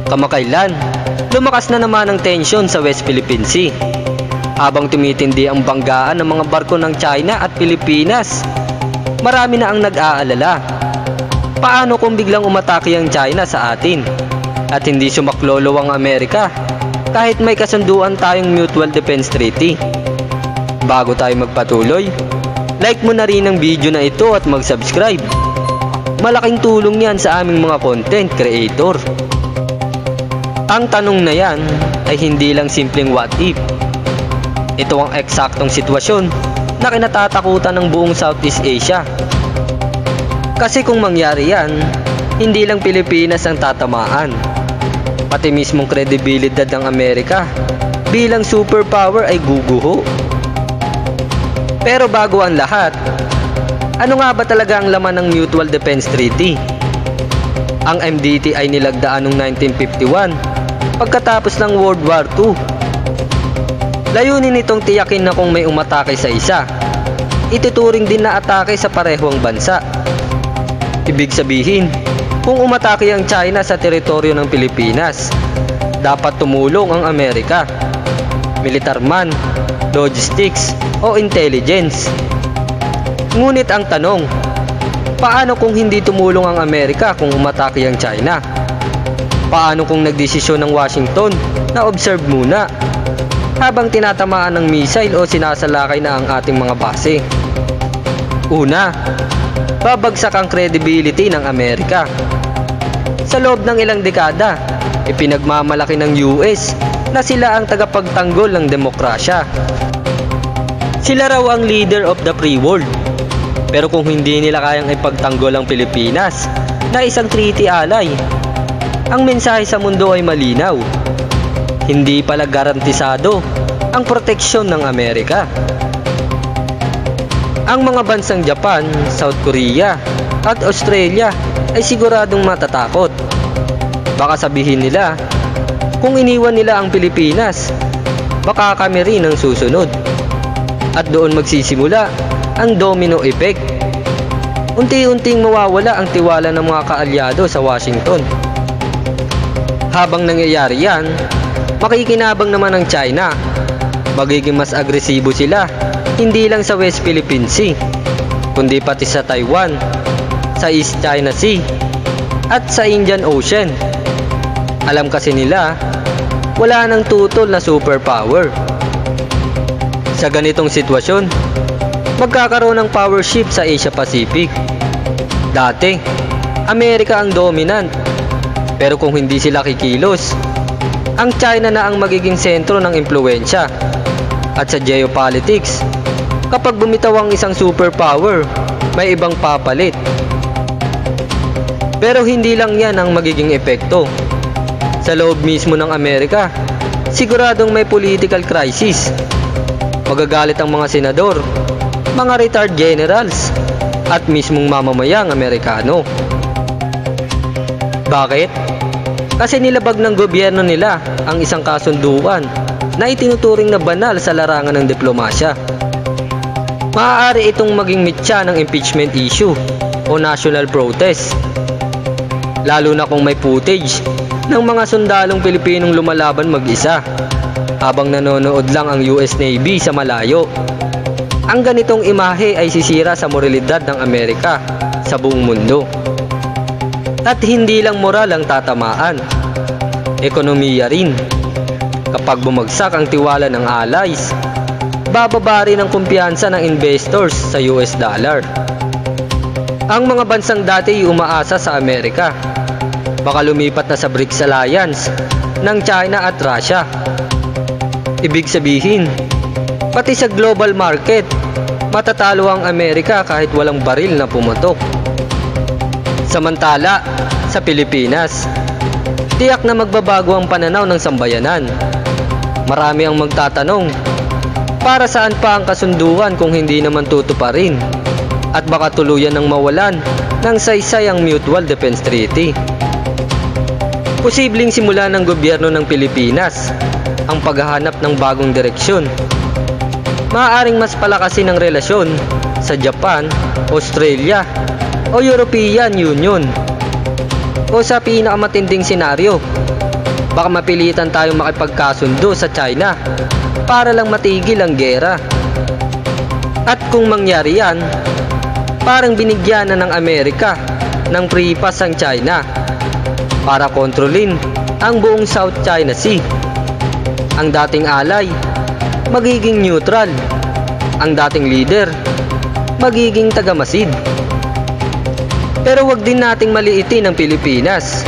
Kamakailan, lumakas na naman ang tensyon sa West Philippine Sea. Habang tumitindi ang banggaan ng mga barko ng China at Pilipinas, marami na ang nag-aalala. Paano kung biglang umatake ang China sa atin at hindi sumaklolo ang Amerika kahit may kasunduan tayong Mutual Defense Treaty? Bago tayo magpatuloy, like mo na rin ang video na ito at mag-subscribe. Malaking tulong yan sa aming mga content creator. Ang tanong na yan ay hindi lang simpleng what if. Ito ang eksaktong sitwasyon na kinatatakutan ng buong Southeast Asia. Kasi kung mangyari yan, hindi lang Pilipinas ang tatamaan. Pati mismong kredibilidad ng Amerika bilang superpower ay guguho. Pero bago ang lahat, ano nga ba talaga ang laman ng Mutual Defense Treaty? Ang MDT ay nilagdaan noong 1951 pagkatapos ng World War II. Layunin nitong tiyakin na kung may umatake sa isa, ituturing din na atake sa parehong bansa. Ibig sabihin, kung umatake ang China sa teritoryo ng Pilipinas, dapat tumulong ang Amerika, militar man, logistics o intelligence. Ngunit ang tanong, paano kung hindi tumulong ang Amerika kung umatake ang China? Paano kung nagdesisyon ng Washington na observe muna habang tinatamaan ng missile o sinasalakay na ang ating mga base? Una, babagsak ang credibility ng Amerika. Sa loob ng ilang dekada, ipinagmamalaki ng US na sila ang tagapagtanggol ng demokrasya. Sila raw ang leader of the free world. Pero kung hindi nila kayang ipagtanggol ang Pilipinas na isang treaty ally, ang mensahe sa mundo ay malinaw. Hindi pala garantisado ang proteksyon ng Amerika. Ang mga bansang Japan, South Korea at Australia ay siguradong matatakot. Baka sabihin nila, kung iniwan nila ang Pilipinas, baka kami rin ang susunod. At doon magsisimula ang domino effect. Unti-unting mawawala ang tiwala ng mga kaalyado sa Washington. Habang nangyayari yan, makikinabang naman ang China. Magiging mas agresibo sila, hindi lang sa West Philippine Sea, kundi pati sa Taiwan, sa East China Sea, at sa Indian Ocean. Alam kasi nila, wala nang tutol na superpower. Sa ganitong sitwasyon, magkakaroon ng power shift sa Asia Pacific. Dati, Amerika ang dominant, pero kung hindi sila kikilos, ang China na ang magiging sentro ng impluwensya. At sa geopolitics, kapag bumitaw ang isang superpower, may ibang papalit. Pero hindi lang yan ang magiging epekto. Sa loob mismo ng Amerika, siguradong may political crisis. Magagalit ang mga senador, mga retired generals, at mismong mamamayang Amerikano. Bakit? Kasi nilabag ng gobyerno nila ang isang kasunduan na itinuturing na banal sa larangan ng diplomasya. Maaari itong maging mitya ng impeachment issue o national protest, lalo na kung may footage ng mga sundalong Pilipinong lumalaban mag-isa habang nanonood lang ang US Navy sa malayo. Ang ganitong imahe ay sisira sa moralidad ng Amerika sa buong mundo. At hindi lang moral ang tatamaan, ekonomiya rin. Kapag bumagsak ang tiwala ng allies, bababa rin ang kumpiyansa ng investors sa US dollar. Ang mga bansang dati umaasa sa Amerika, baka lumipat na sa BRICS Alliance ng China at Russia. Ibig sabihin, pati sa global market, matatalo ang Amerika kahit walang baril na pumutok. Samantala, sa Pilipinas, tiyak na magbabago ang pananaw ng sambayanan. Marami ang magtatanong, para saan pa ang kasunduan kung hindi naman tutuparin? At baka tuluyan ng mawalan ng saysay ang Mutual Defense Treaty. Posibleng simula ng gobyerno ng Pilipinas ang paghahanap ng bagong direksyon. Maaaring mas palakasin ang relasyon sa Japan, Australia o European Union. O sa pinakamatinding senaryo, baka mapilitan tayong makipagkasundo sa China para lang matigil ang gera. At kung mangyari yan, parang binigyan na ng Amerika ng free pass ang China para kontrolin ang buong South China Sea. Ang dating alay magiging neutral, ang dating leader magiging tagamasid. Pero wag din nating maliitin ang Pilipinas.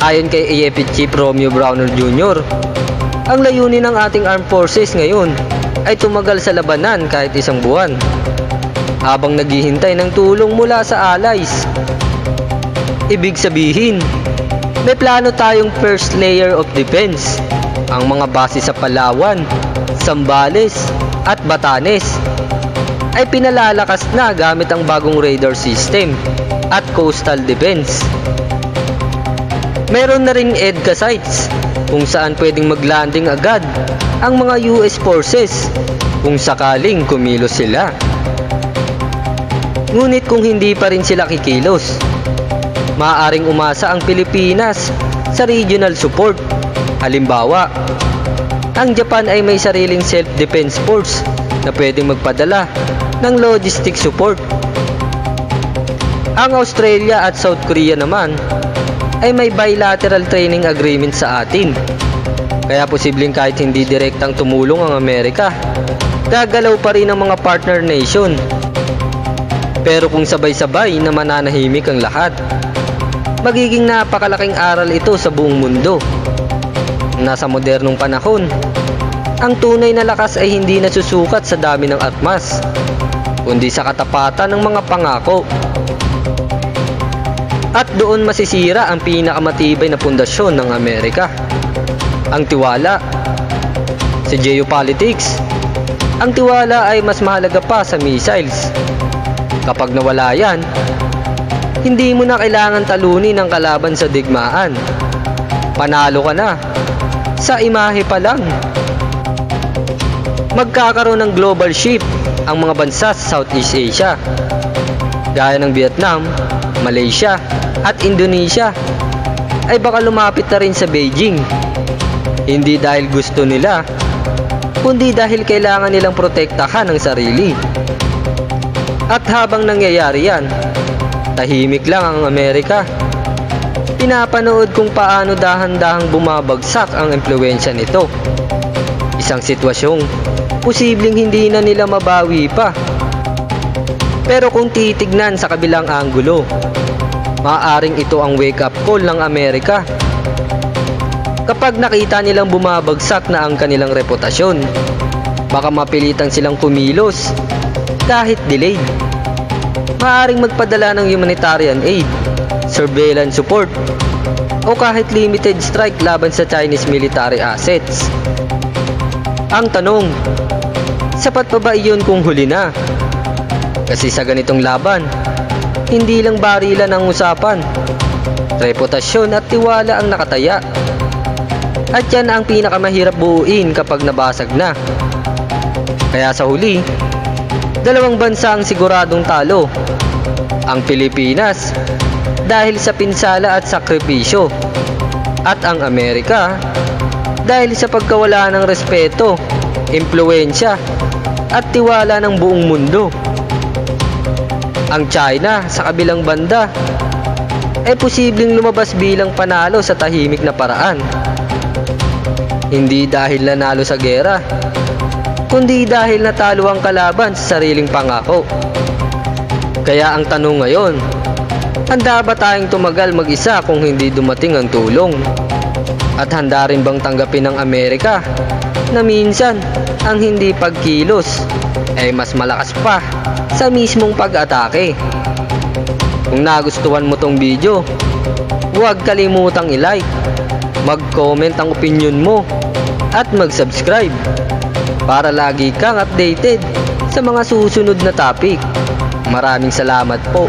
Ayon kay AFP Chief Romeo Browner Jr., ang layunin ng ating armed forces ngayon ay tumagal sa labanan kahit isang buwan, habang naghihintay ng tulong mula sa allies. Ibig sabihin, may plano tayong first layer of defense, ang mga base sa Palawan, Zambales at Batanes ay pinalalakas na gamit ang bagong radar system at coastal defense. Meron na ring EDCA sites kung saan pwedeng maglanding agad ang mga US forces kung sakaling kumilos sila. Ngunit kung hindi pa rin sila kikilos, maaaring umasa ang Pilipinas sa regional support. Halimbawa, ang Japan ay may sariling self-defense force na pwedeng magpadala ng logistic support. Ang Australia at South Korea naman ay may bilateral training agreement sa atin. Kaya posibleng kahit hindi direktang tumulong ang Amerika, gagalaw pa rin ang mga partner nation. Pero kung sabay-sabay na mananahimik ang lahat, magiging napakalaking aral ito sa buong mundo. Nasa modernong panahon, ang tunay na lakas ay hindi nasusukat sa dami ng armas, kundi sa katapatan ng mga pangako. At doon masisira ang pinakamatibay na pundasyon ng Amerika, ang tiwala. Sa geopolitics, ang tiwala ay mas mahalaga pa sa missiles. Kapag nawala yan, hindi mo na kailangan talunin ang kalaban sa digmaan. Panalo ka na sa imahe pa lang. Magkakaroon ng global shift ang mga bansa sa Southeast Asia, gaya ng Vietnam, Malaysia at Indonesia, ay baka lumapit na rin sa Beijing. Hindi dahil gusto nila, kundi dahil kailangan nilang protektahan ang sarili. At habang nangyayari yan, tahimik lang ang Amerika. Pinapanood kung paano dahan-dahang bumabagsak ang impluwensya nito. Isang sitwasyong posibleng hindi na nila mabawi pa. Pero kung titignan sa kabilang anggulo, maaaring ito ang wake-up call ng Amerika. Kapag nakita nilang bumabagsak na ang kanilang reputasyon, baka mapilitan silang kumilos kahit delayed. Maaaring magpadala ng humanitarian aid, surveillance support, o kahit limited strike laban sa Chinese military assets. Ang tanong, sapat pa ba iyon kung huli na? Kasi sa ganitong laban, hindi lang barilan ang usapan, reputasyon at tiwala ang nakataya. At yan ang pinakamahirap buuin kapag nabasag na. Kaya sa huli, dalawang bansa ang siguradong talo. Ang Pilipinas dahil sa pinsala at sakripisyo, at ang Amerika dahil sa pagkawala ng respeto, impluwensya at tiwala ng buong mundo. Ang China sa kabilang banda ay posibleng lumabas bilang panalo sa tahimik na paraan. Hindi dahil nanalo sa gera, kundi dahil natalo ang kalaban sa sariling pangako. Kaya ang tanong ngayon, handa ba tayong tumagal mag-isa kung hindi dumating ang tulong? At handa rin bang tanggapin ng Amerika na minsan ang hindi pagkilos ay mas malakas pa sa mismong pag-atake? Kung nagustuhan mo tong video, huwag kalimutang i-like, mag-comment ang opinion mo at mag-subscribe para lagi kang updated sa mga susunod na topic. Maraming salamat po.